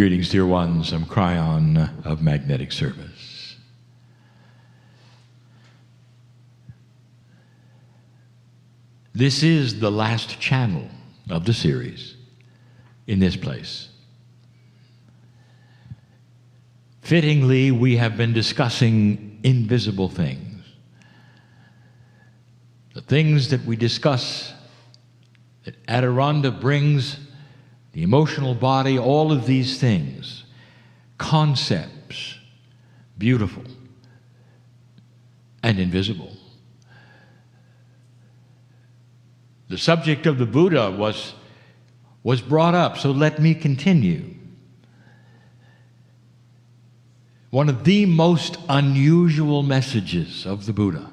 Greetings, dear ones. I'm Kryon of Magnetic Service. This is the last channel of the series in this place. Fittingly, we have been discussing invisible things. The things that we discuss, that Adironda brings, the emotional body, all of these things, concepts, beautiful and invisible. The subject of the Buddha was brought up, so let me continue. One of the most unusual messages of the Buddha,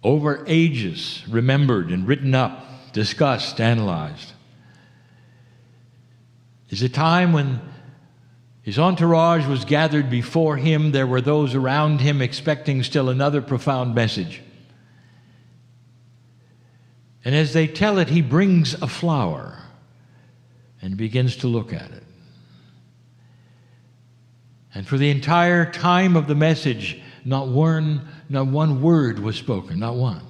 over ages remembered and written up, discussed, analyzed, is a time when his entourage was gathered before him. There were those around him expecting still another profound message. And as they tell it, he brings a flower and begins to look at it. And for the entire time of the message, not one word was spoken, not one.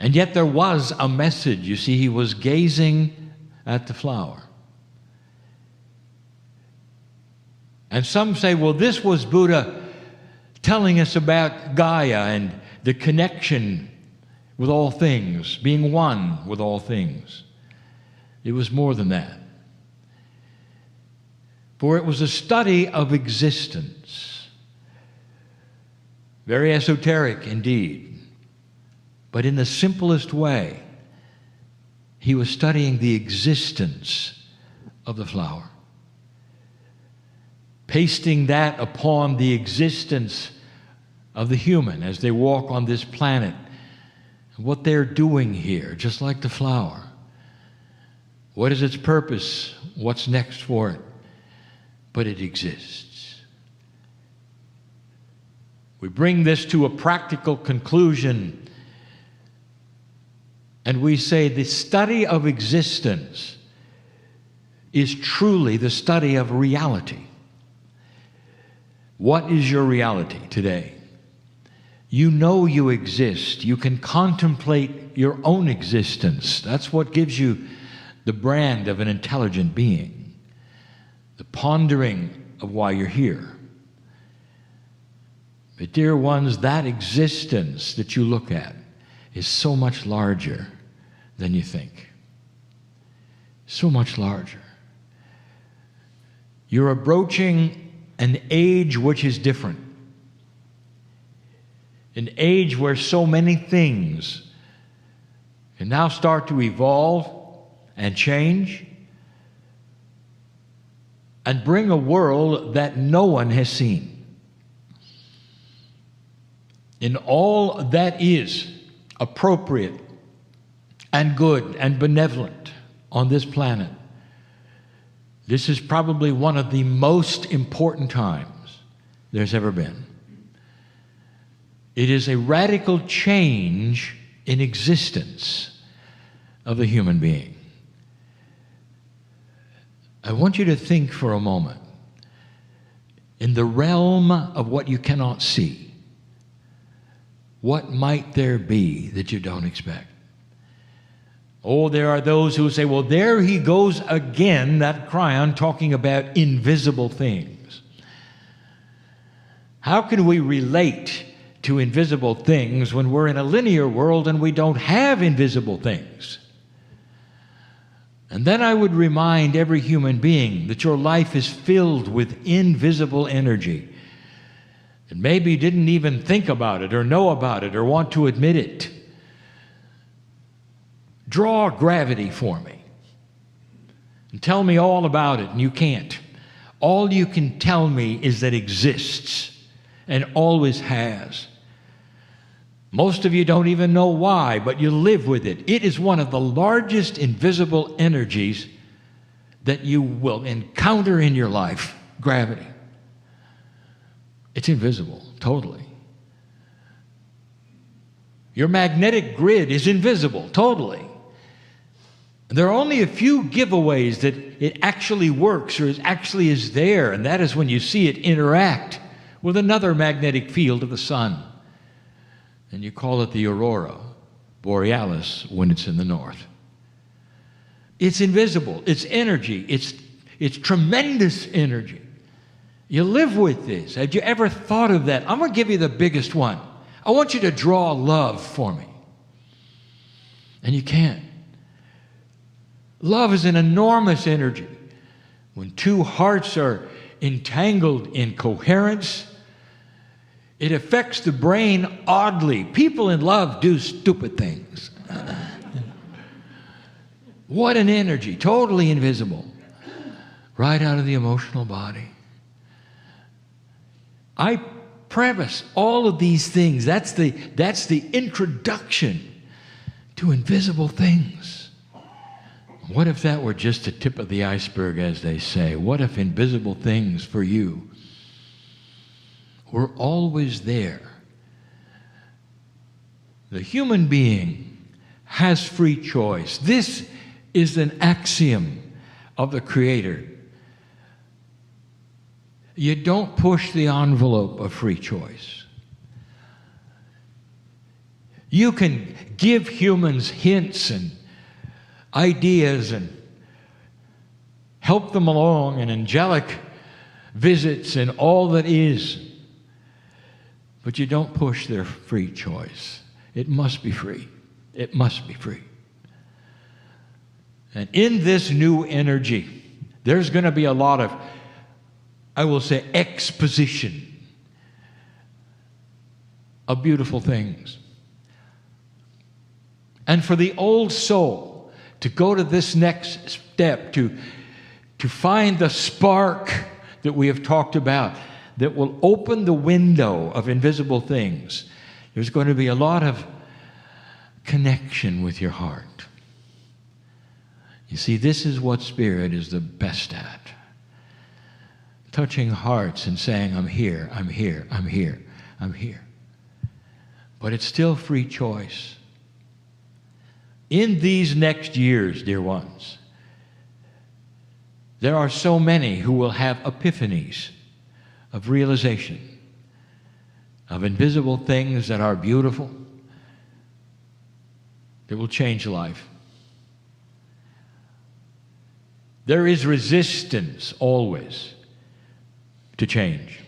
And yet there was a message. You see, he was gazing at the flower. And some say, well, this was Buddha telling us about Gaia and the connection with all things, being one with all things. It was more than that. For it was a study of existence. Very esoteric indeed. But in the simplest way, he was studying the existence of the flower, pasting that upon the existence of the human as they walk on this planet, and what they're doing here, just like the flower. What is its purpose? What's next for it? But it exists. We bring this to a practical conclusion, and we say the study of existence is truly the study of reality. What is your reality today? You know you exist. You can contemplate your own existence. That's what gives you the brand of an intelligent being. The pondering of why you're here. But dear ones, that existence that you look at is so much larger than you think. So much larger. You're approaching an age which is different. An age where so many things can now start to evolve and change and bring a world that no one has seen. In all that is appropriate and good and benevolent on this planet, this is probably one of the most important times there's ever been. It is a radical change in existence of the human being. I want you to think for a moment in the realm of what you cannot see. What might there be that you don't expect? Oh, there are those who say, well, there he goes again, that Kryon, talking about invisible things. How can we relate to invisible things when we're in a linear world and we don't have invisible things? And then I would remind every human being that your life is filled with invisible energy. And maybe didn't even think about it or know about it or want to admit it. Draw gravity for me and tell me all about it, and you can't. All you can tell me is that it exists and always has. Most of you don't even know why, but you live with it. It is one of the largest invisible energies that you will encounter in your life, gravity. It's invisible, totally. Your magnetic grid is invisible, totally. There are only a few giveaways that it actually works or actually is there, and that is when you see it interact with another magnetic field of the sun. And you call it the aurora borealis when it's in the north. It's invisible. It's energy. It's tremendous energy. You live with this. Have you ever thought of that? I'm going to give you the biggest one. I want you to draw love for me. And you can't. Love is an enormous energy. When two hearts are entangled in coherence, it affects the brain oddly. People in love do stupid things. What an energy, totally invisible, right out of the emotional body. I preface all of these things. That's the introduction to invisible things. What if that were just the tip of the iceberg, as they say? What if invisible things for you were always there? The human being has free choice. This is an axiom of the Creator. You don't push the envelope of free choice. You can give humans hints and ideas and help them along in angelic visits and all that is. But you don't push their free choice. It must be free. It must be free. And in this new energy, there's going to be a lot of, I will say, exposition of beautiful things. And for the old soul to go to this next step, to find the spark that we have talked about, that will open the window of invisible things, there's going to be a lot of connection with your heart. You see, this is what Spirit is the best at. Touching hearts and saying, I'm here, I'm here, I'm here, I'm here. But it's still free choice. In these next years, dear ones, there are so many who will have epiphanies of realization of invisible things that are beautiful, that will change life. There is resistance always to change.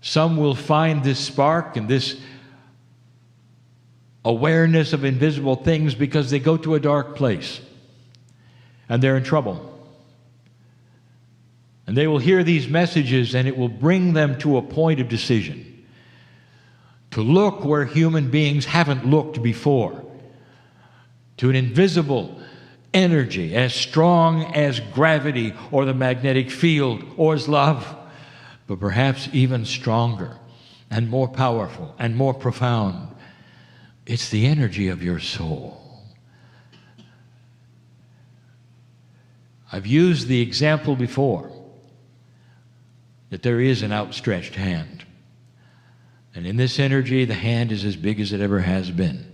Some will find this spark and this awareness of invisible things because they go to a dark place and they're in trouble. And they will hear these messages and it will bring them to a point of decision, to look where human beings haven't looked before, to an invisible energy as strong as gravity or the magnetic field or as love, but perhaps even stronger and more powerful and more profound. It's the energy of your soul. I've used the example before that there is an outstretched hand. And in this energy, the hand is as big as it ever has been.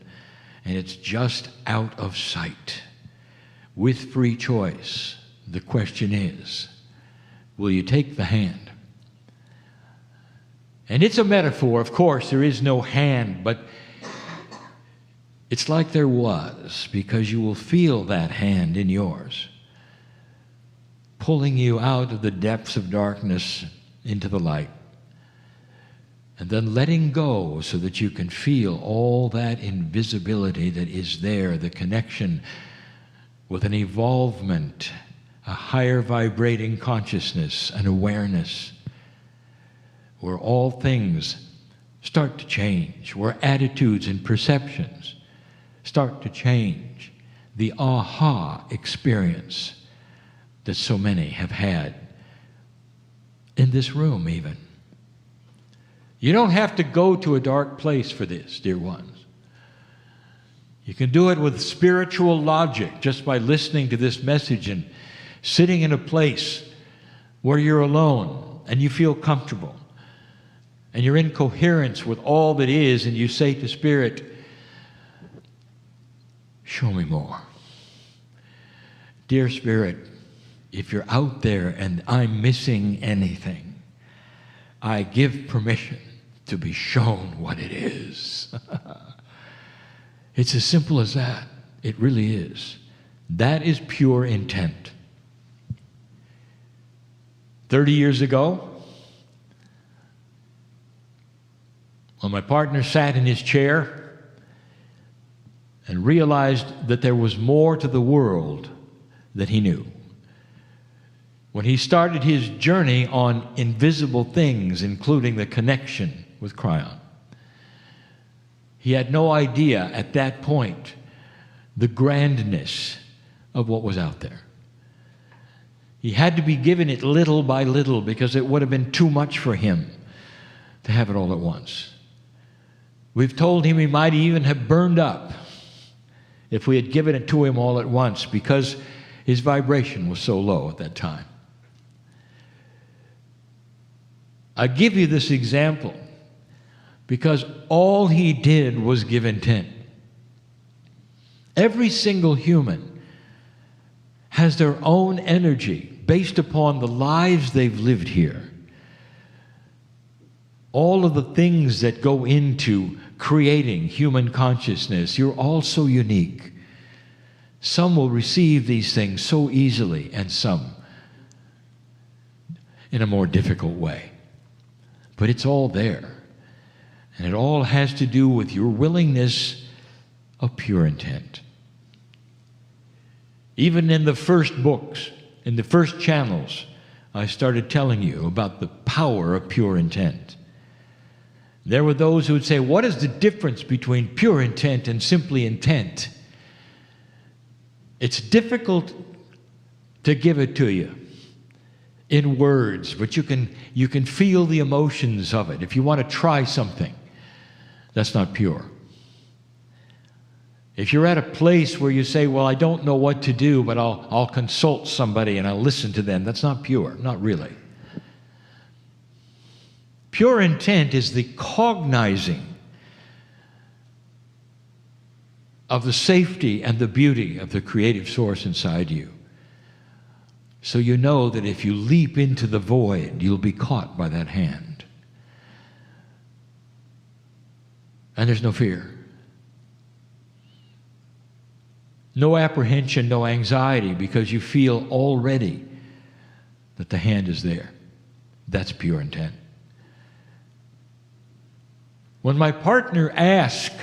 And it's just out of sight. With free choice, the question is, will you take the hand? And it's a metaphor, of course, there is no hand, but it's like there was, because you will feel that hand in yours, pulling you out of the depths of darkness into the light, and then letting go so that you can feel all that invisibility that is there, the connection with an evolvement, a higher vibrating consciousness and awareness, where all things start to change, where attitudes and perceptions start to change, the aha experience that so many have had in this room even. You don't have to go to a dark place for this, dear ones. You can do it with spiritual logic, just by listening to this message and sitting in a place where you're alone and you feel comfortable and you're in coherence with all that is, and you say to Spirit, show me more. Dear Spirit, if you're out there and I'm missing anything, I give permission to be shown what it is. It's as simple as that. It really is. That is pure intent. 30 years ago, when my partner sat in his chair and realized that there was more to the world than he knew, when he started his journey on invisible things, including the connection with Kryon, he had no idea at that point the grandness of what was out there. He had to be given it little by little because it would have been too much for him to have it all at once. We've told him he might even have burned up if we had given it to him all at once because his vibration was so low at that time. I give you this example because all he did was give intent. Every single human has their own energy based upon the lives they've lived here. All of the things that go into creating human consciousness, you're all so unique. Some will receive these things so easily and some in a more difficult way. But it's all there. And it all has to do with your willingness of pure intent. Even in the first books, in the first channels, I started telling you about the power of pure intent. There were those who would say, what is the difference between pure intent and simply intent? It's difficult to give it to you in words, but you can feel the emotions of it. If you want to try something, that's not pure. If you're at a place where you say, well, I don't know what to do, but I'll consult somebody and I'll listen to them, that's not pure, not really. Pure intent is the cognizing of the safety and the beauty of the creative source inside you. So you know that if you leap into the void, you'll be caught by that hand. And there's no fear. No apprehension, no anxiety, because you feel already that the hand is there. That's pure intent. When my partner asked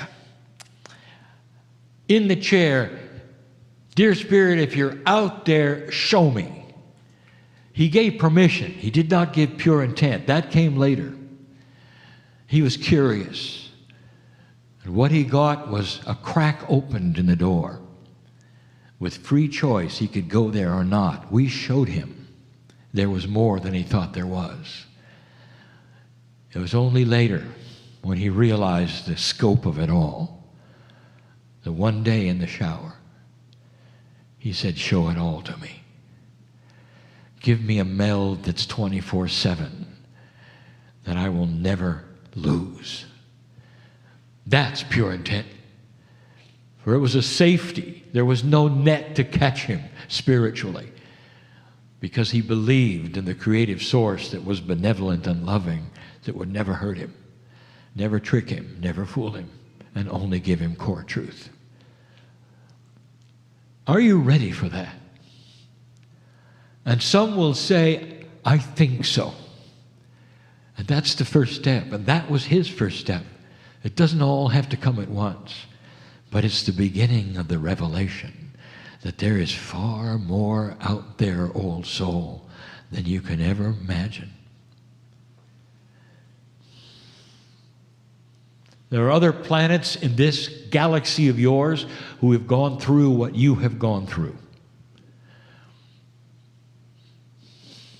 in the chair, Dear Spirit, if you're out there, show me. He gave permission. He did not give pure intent. That came later. He was curious. And what he got was a crack opened in the door. With free choice, he could go there or not. We showed him there was more than he thought there was. It was only later when he realized the scope of it all. The one day in the shower, he said, show it all to me. Give me a meld that's 24/7 that I will never lose. That's pure intent. For it was a safety. There was no net to catch him spiritually because he believed in the creative source that was benevolent and loving, that would never hurt him, never trick him, never fool him, and only give him core truth. Are you ready for that? And some will say, I think so. And that's the first step. And that was his first step. It doesn't all have to come at once. But it's the beginning of the revelation that there is far more out there, old soul, than you can ever imagine. There are other planets in this galaxy of yours who have gone through what you have gone through.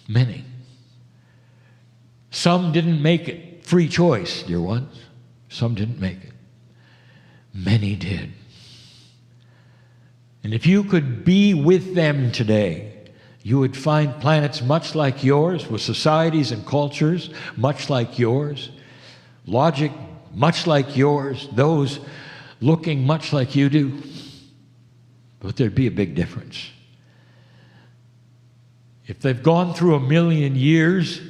Many. Some didn't make it. Free choice, dear ones. Some didn't make it. Many did. And if you could be with them today, you would find planets much like yours, with societies and cultures much like yours, logic much like yours, those looking much like you do. But there'd be a big difference. If they've gone through 1,000,000 years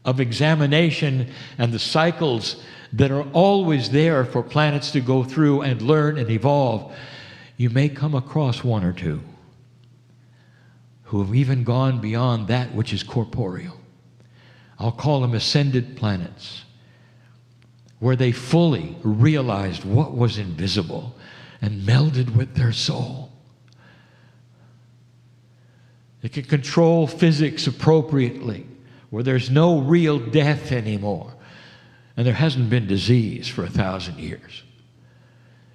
of examination and the cycles that are always there for planets to go through and learn and evolve, you may come across one or two who have even gone beyond that which is corporeal. I'll call them ascended planets, where they fully realized what was invisible and melded with their soul. They can control physics appropriately, where there's no real death anymore, and there hasn't been disease for 1,000 years.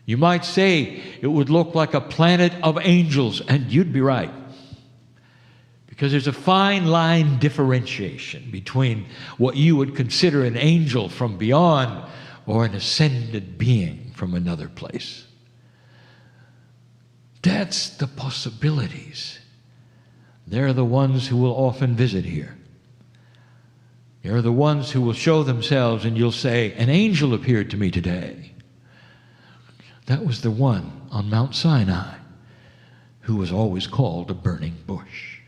You might say it would look like a planet of angels, and you'd be right. Because there's a fine line differentiation between what you would consider an angel from beyond or an ascended being from another place. That's the possibilities. They're the ones who will often visit here. They're the ones who will show themselves and you'll say, an angel appeared to me today. That was the one on Mount Sinai who was always called a burning bush.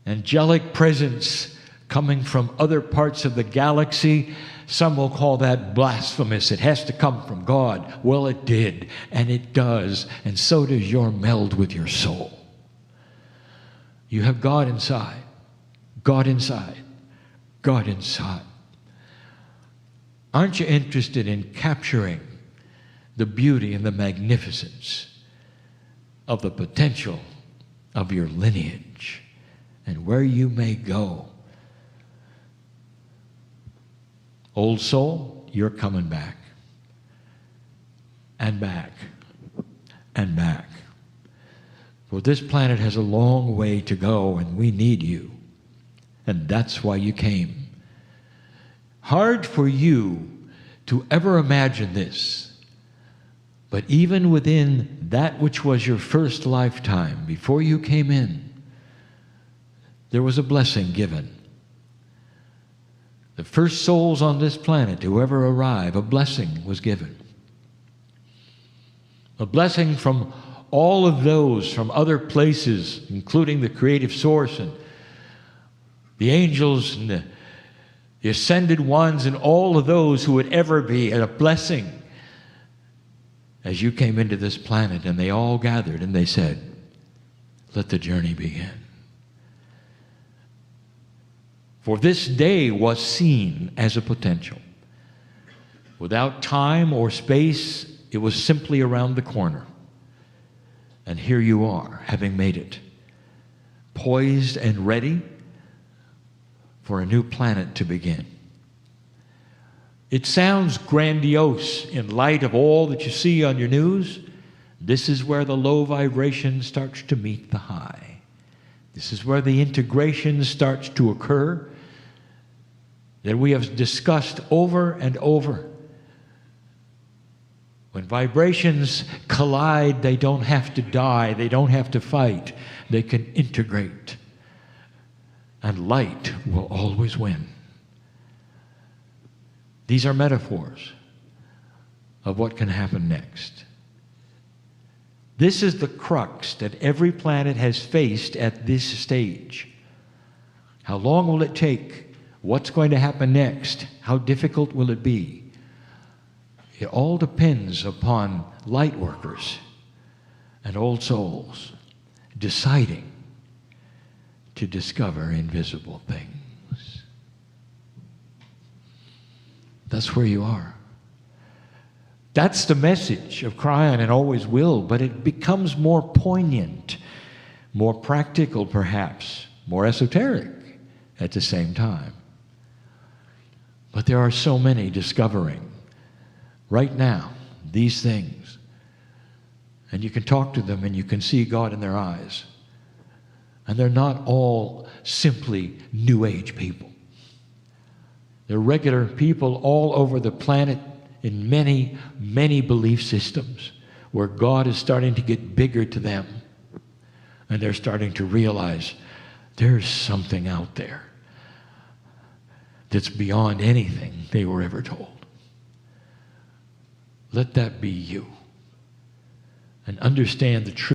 Angelic presence coming from other parts of the galaxy, some will call that blasphemous. It has to come from God. Well, it did, and it does, and so does your meld with your soul. You have God inside, God inside, God inside. Aren't you interested in capturing the beauty and the magnificence of the potential of your lineage and where you may go? Old soul, you're coming back and back and back. For this planet has a long way to go and we need you. And that's why you came. Hard for you to ever imagine this. But even within that which was your first lifetime, before you came in, there was a blessing given. The first souls on this planet to ever arrive, a blessing was given. A blessing from all of those from other places, including the creative source and the angels and the ascended ones and all of those who would ever be, and a blessing as you came into this planet, and they all gathered and they said, let the journey begin. For this day was seen as a potential. Without time or space, it was simply around the corner. And here you are, having made it, poised and ready for a new planet to begin. It sounds grandiose in light of all that you see on your news. This is where the low vibration starts to meet the high. This is where the integration starts to occur that we have discussed over and over. When vibrations collide, they don't have to die, they don't have to fight, they can integrate. And light will always win. These are metaphors of what can happen next. This is the crux that every planet has faced at this stage. How long will it take? What's going to happen next? How difficult will it be? It all depends upon light workers and old souls deciding to discover invisible things. That's where you are. That's the message of Kryon and always will, but it becomes more poignant, more practical perhaps, more esoteric at the same time. But there are so many discovering right now these things. And you can talk to them and you can see God in their eyes. And they're not all simply New Age people. They're regular people all over the planet in many, many belief systems where God is starting to get bigger to them. And they're starting to realize there's something out there that's beyond anything they were ever told. Let that be you. And understand the truth.